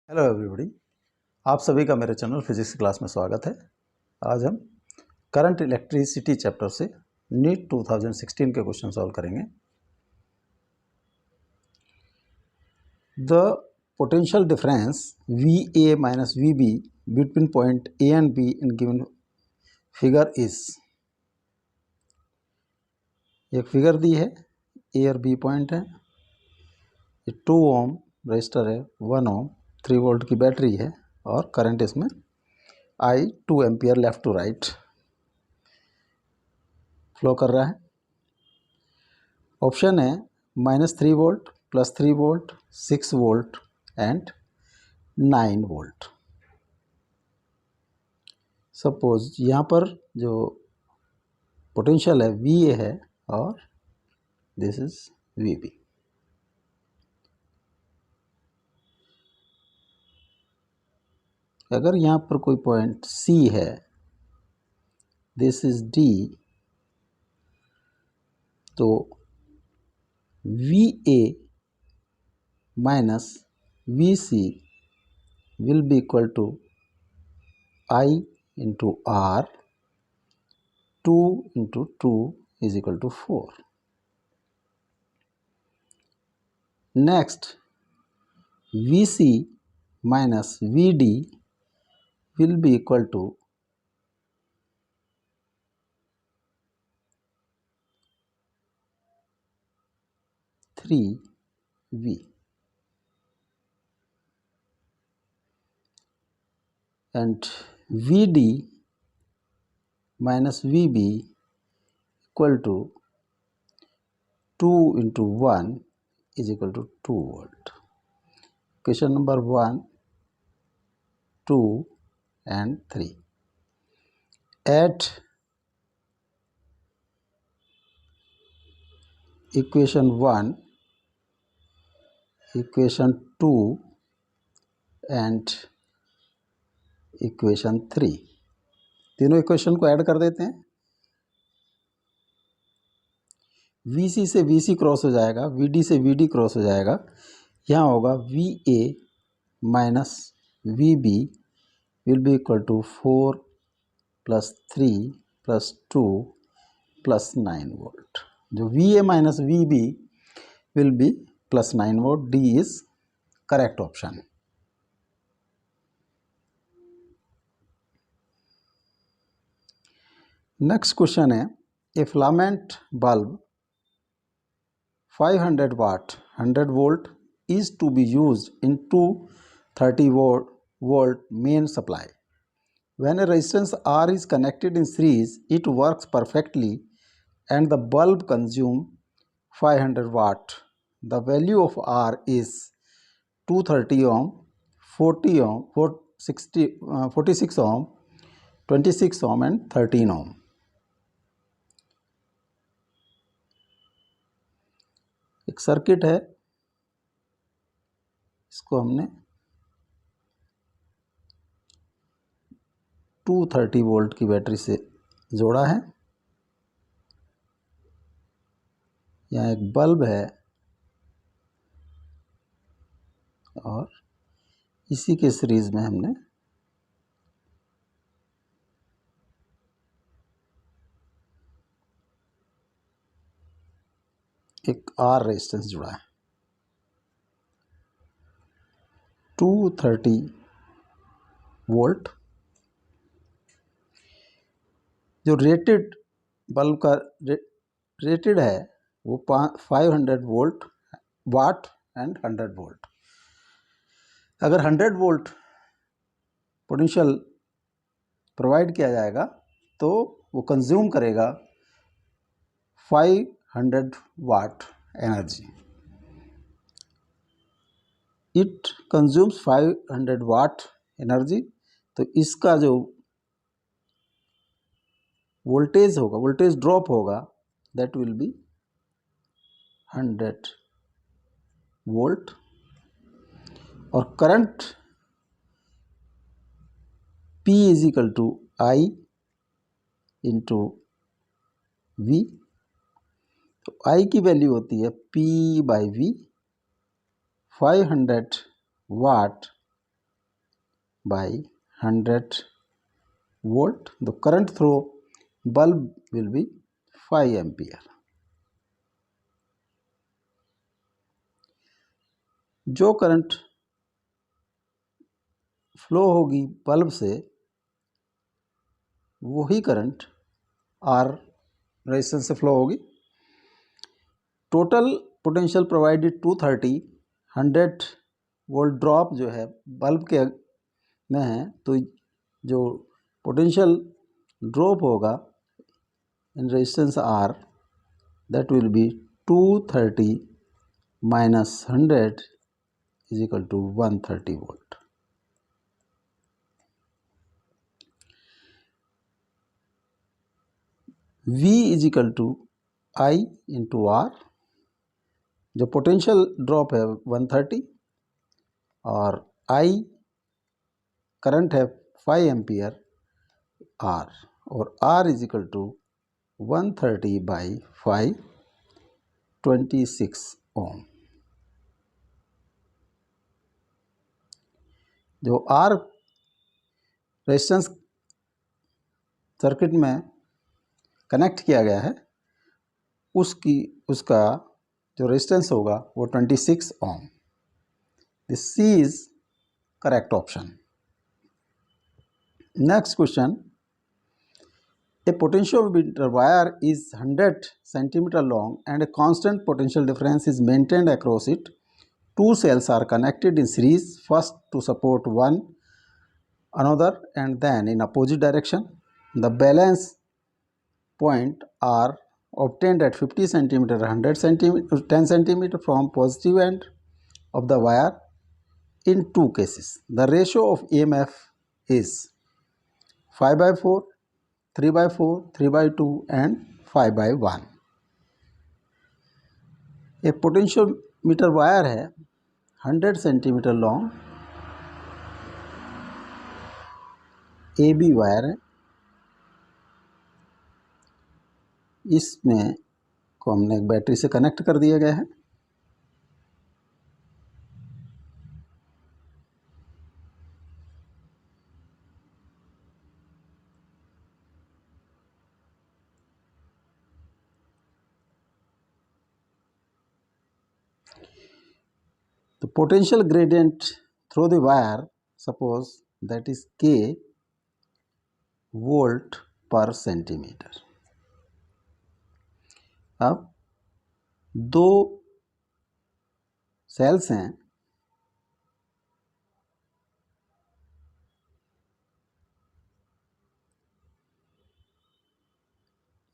Hello everybody, आप सभी का मेरे चैनल फिजिक्स क्लास में स्वागत है। आज हम करंट इलेक्ट्रिसिटी चैप्टर से नीट 2016 के क्वेश्चन सॉल्व करेंगे। The potential difference VA minus VB between point A and B in given figure is. एक फिगर दी है, A और B पॉइंट है, ये 2 ओम रजिस्टर है, 1 ओम 3 वोल्ट की बैटरी है और करंट इसमें I 2 ampere left to right flow कर रहा है। ऑप्शन है -3 volt, +3 volt, 6 volt and 9 volt. Suppose यहाँ पर जो पोटेंशियल है VA है और दिस इज VB। अगर यहाँ पर कोई पॉइंट C है, दिस इज D, तो VA minus VC will be equal to I into R, 2 into 2 is equal to 4। Next, VC minus VD will be equal to 3V and VD minus VB equal to 2 into 1 is equal to 2 volt. Question number 1, 2 and 3. At equation 1, equation 2 and equation 3, तीनों equation को add कर देते हैं। VC से VC cross हो जाएगा, VD से VD cross हो जाएगा, यहाँ होगा VA minus VB will be equal to 4 plus 3 plus 2 plus 9 volt. जो VA minus VB will be plus 9 volt. D is correct option. Next question है, a filament bulb 500 watt 100 volt is to be used in 230 volt main supply. When a resistance R is connected in series, it works perfectly and the bulb consumes 500 watt. The value of R is 230 ohm, 40 ohm, 46 ohm, 26 ohm and 13 ohm. एक circuit है, इसको हमने 230 volt की battery से जोड़ा है। यहाँ एक बल्ब है और इसी के सीरीज में हमने एक R रेजिस्टेंस जुड़ा है। 230 वोल्ट जो रेटेड बल्ब का रेटेड है वो 500 वोल्ट वाट एंड 100 वोल्ट। अगर 100 वोल्ट पोटेंशियल प्रोवाइड किया जाएगा तो वो कंज्यूम करेगा 500 watt energy. It consumes 500 watt energy, तो इसका जो वोल्टेज होगा, वोल्टेज ड्रॉप होगा, दैट विल बी 100 वोल्ट। और current P is equal to I into V। तो I की वैल्यू होती है P by V। 500 watt by 100 volt. The current through bulb will be 5 ampere. जो करंट फ्लो होगी bulb से वही करंट आर रेजिस्टेंस से फ्लो होगी. Total potential provided 230. 100 volt drop जो है बल्ब के में है, तो जो पोटेंशियल ड्रॉप होगा in resistance R that will B 230 minus 100 is equal to 130 volt. V is equal to I into R. जो पोटेंशियल ड्रॉप है 130 और I करंट है 5 एम्पियर R, और R is equal to 130 by 5, 26 ohm. जो R resistance circuit में connect किया गया है उसका जो रेजिस्टेंस होगा वो 26 ohm. This C is correct option. Next question. A potentiometer wire is 100 centimeter long and a constant potential difference is maintained across it. Two cells are connected in series, first to support one another and then in opposite direction. The balance point are obtained at 50 centimeter, 100 centimeter, 10 centimeter from positive end of the wire in two cases. The ratio of EMF is 5 by 4, 3 by 4, 3 by 2 and 5 by 1. एक potentiometer wire है 100 centimetre long, AB wire है. इसमें को हमने एक battery से connect कर दिया गया है. The potential gradient through the wire, suppose that is K volt per centimeter. अब दो सेल्स हैं,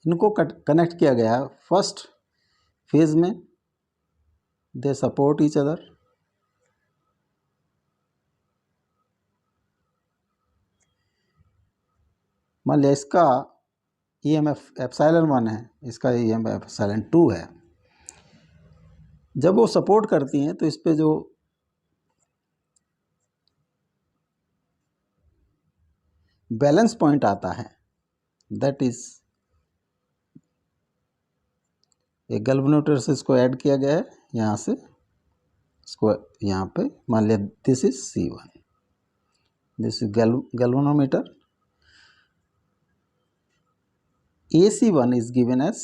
इनको कनेक्ट किया गया फर्स्ट फेज में. They support each other. मान लिया इसका EMF एप्सिलॉन 1 है, इसका EMF एप्सिलॉन 2 है. जब वो सपोर्ट करती हैं तो इस पे जो बैलेंस पॉइंट आता है दैट इज एक गैल्वेनोमीटर से इसको ऐड किया गया है. यहाँ से इसको यहाँ पे मान लिया this is C1, this is galvanometer. AC1 is given as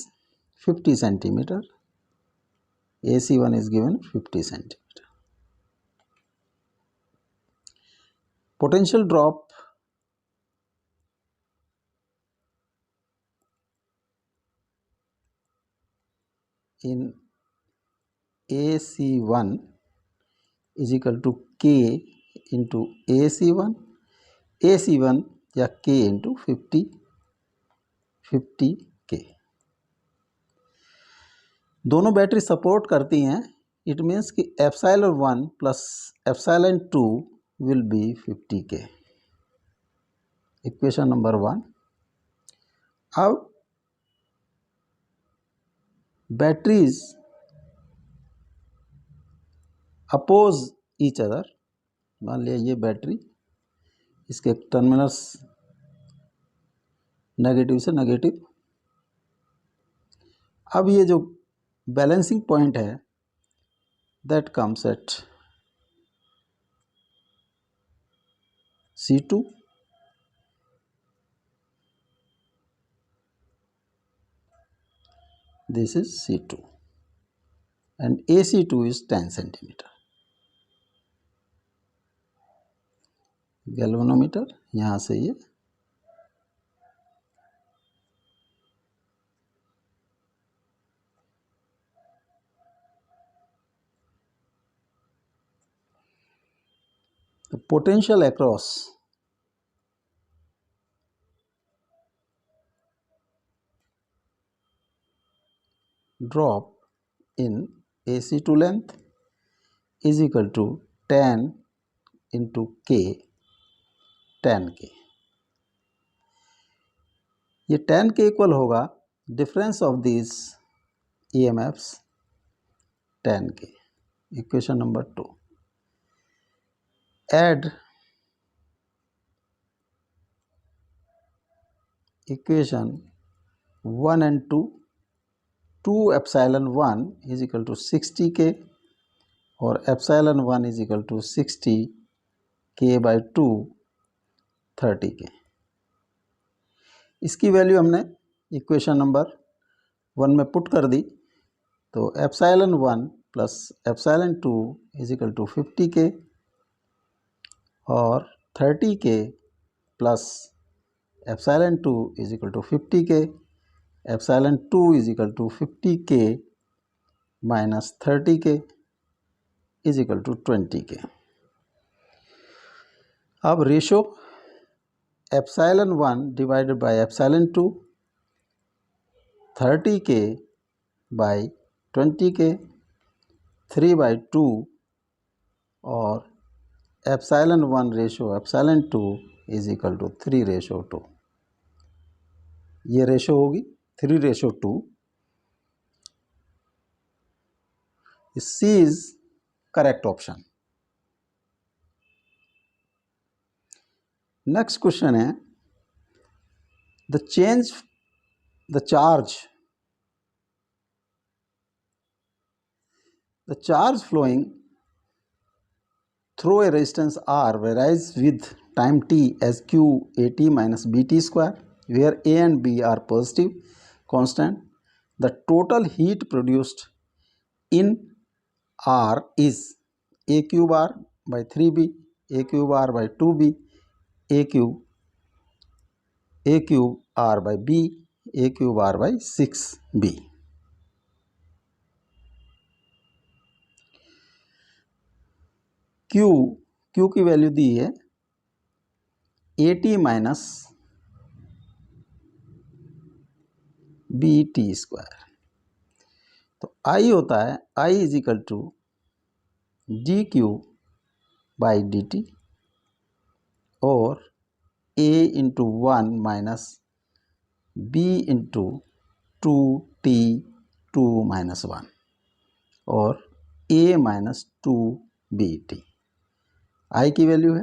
50 centimeter. AC1 is given 50 centimeter. Potential drop in AC1 is equal to K into AC1, AC1 या K into 50K. दोनों बैटरी सपोर्ट करती हैं. It means कि epsilon 1 plus epsilon 2 will be 50K. Equation number 1. अब batteries oppose each other. मान लिया ये battery, इसके टर्मिनल्स नेगेटिव से नेगेटिव. अब ये जो बैलेंसिंग पॉइंट है that comes at C2, this is C2 and AC2 is 10 centimeter. Galvanometer यहाँ से ये the potential across drop in AC2 length is equal to 10 into K, 10K. ये 10K इक्वल होगा difference of this EMFs 10K. Equation number 2. Add equation 1 and 2. 2 epsilon 1 is equal to 60K और epsilon 1 is equal to 60K by 2 30K. इसकी value हमने equation number 1 में put कर दी तो epsilon 1 plus epsilon 2 is equal to 50K और 30K plus epsilon 2 is equal to 50K, epsilon 2 is equal to 50K minus 30K is equal to 20K. अब ratio epsilon 1 divided by epsilon 2, 30K by 20K, 3/2 और epsilon 1 ratio epsilon 2 is equal to 3/2. ये ratio होगी 3/2. C is correct option. Next question है the charge flowing through a resistance R varies with time t as q at minus bt square, where a and b are positive constant. The total heat produced in R is a cube R by 3b, a cube R by 2b, a cube R by b, a cube R by 6b. Q की value दी है 80 minus BT square. तो I होता है I is equal to DQ by DT और A into 1 minus B into 2T2 minus 1 और A minus 2BT. I की value है,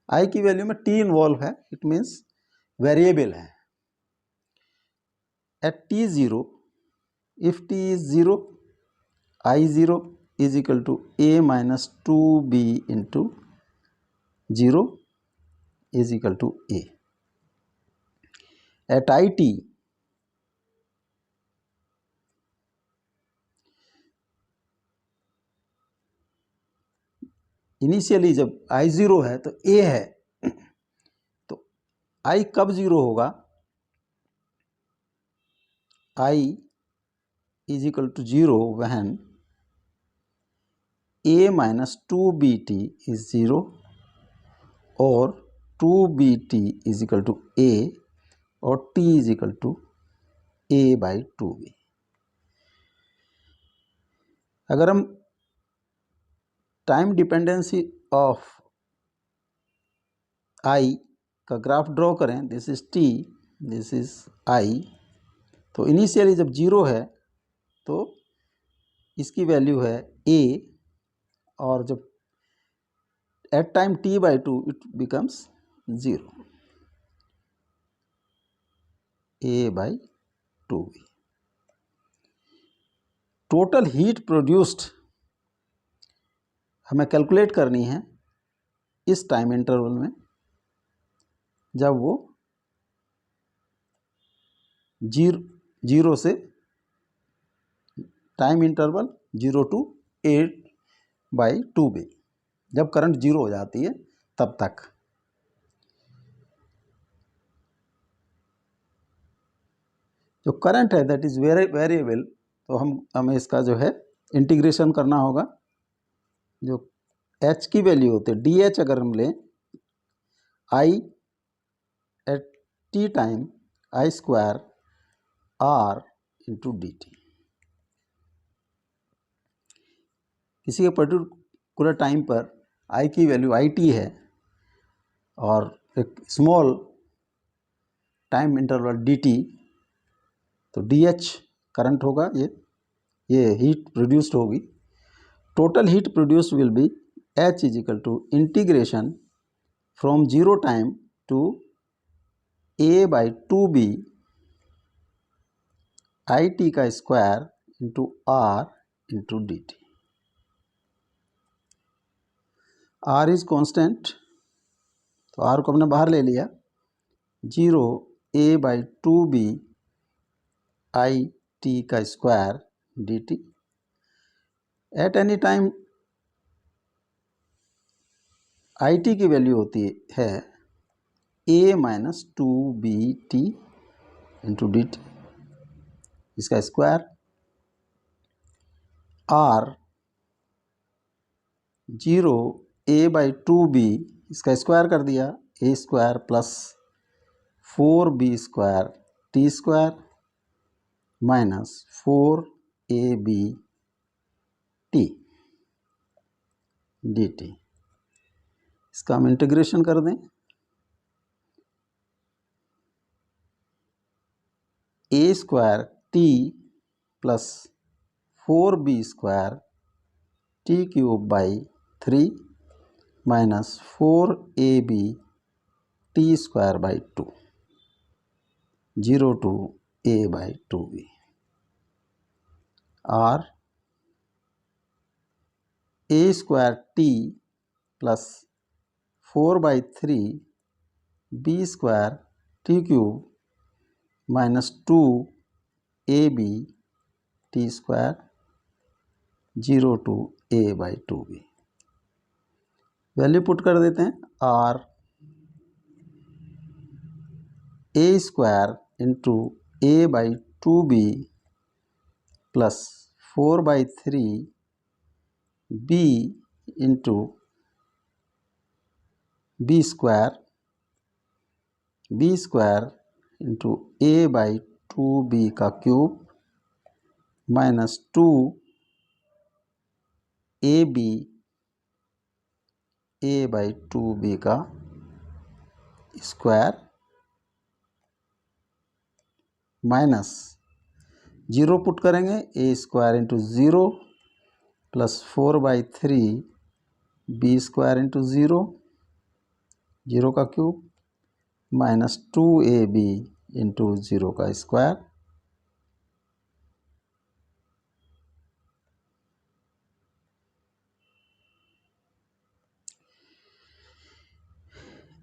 I की वैल्यू में T इन्वॉल्व है, इट मीन्स वेरिएबल है. At T0 if T is 0, I0 is equal to A minus 2B into 0 is equal to A. At IT, initially जब I0 है तो A है, तो I कब 0 होगा? I is equal to 0 when A minus 2BT is 0 और 2BT is equal to A और T is equal to A by 2B. अगर हम टाइम डिपेंडेंसी ऑफ I का ग्राफ ड्रॉ करें, this is T, this is I, तो initially जब 0 है तो इसकी वैल्यू है A और जब at time T/2 it becomes 0, A by 2B. Total heat produced हमें कैलकुलेट करनी है इस टाइम इंटरवल में जब वो जीरो से टाइम इंटरवल 0 to 8/2b, जब करंट जीरो हो जाती है तब तक। जो करंट है दैट इज वेरिएबल, तो हमें इसका जो है इंटीग्रेशन करना होगा। जो h की वैल्यू होती है dh अगर हम लें, I at t time I square r into D T. किसी के पर्टिकुलर टाइम पर I की वैल्यू IT है और एक स्मॉल टाइम इंटरवल dt, तो dh करंट होगा, ये हीट प्रोड्यूस्ड होगी। Total heat produced will be h is equal to integration from 0 time to a/2b IT का square into r into D T. r is constant, तो r को हमने बाहर ले लिया। 0 a/2b IT का square D T. At any time IT की value होती है a-2bt इंटू डी टी, इसका स्क्वायर। r 0 a/2b, इसका स्क्वायर कर दिया, a square plus 4b square T square minus 4ab T D T. इसका हम इंटीग्रेशन कर दें। a square T plus 4b square T cube by 3 minus 4ab T square by 2, 0 to a/2b। और a square T plus 4/3 b square T cube minus 2ab T square, 0 to a/2b। Value put कर देते हैं। और a square into a/2b plus 4/3 b into b square into a/2b का cube minus 2ab a/2b का square minus 0 put करेंगे, a square into 0 plus 4/3 b square into 0, 0 का cube minus 2ab into 0 का square.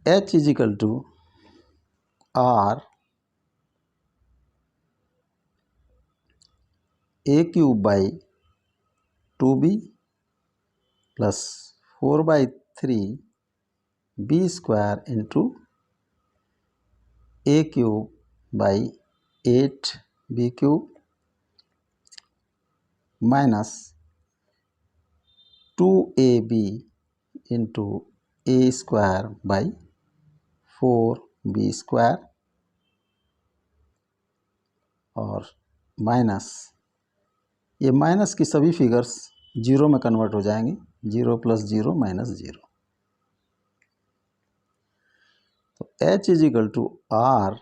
h is equal to r a cube by 2b plus 4/3 b square into a cube by 8b cube minus 2ab into a square by 4b square और minus, ये minus की सभी figures zero में convert हो जाएंगे, 0 plus 0 minus 0। तो h is equal to r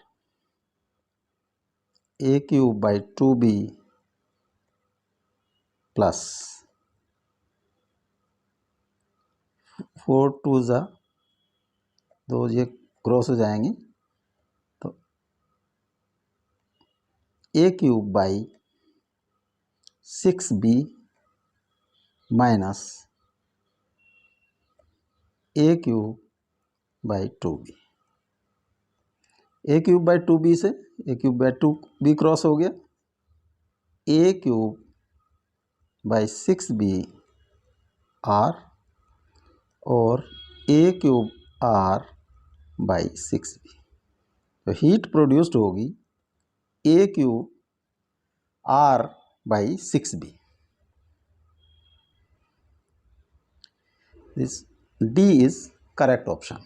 a cube by 2b plus 4 2 ज़ा 2, ये क्रॉस हो जाएंगे, तो a cube by 6b minus A cube by 2b। A cube by 2b से ए क्यूब बाई 2b क्रॉस हो गया, ए क्यूब बाई 6b आर और ए cube r by 6b। तो हीट प्रोड्यूस्ड होगी a cube r by 6b। This D is correct option.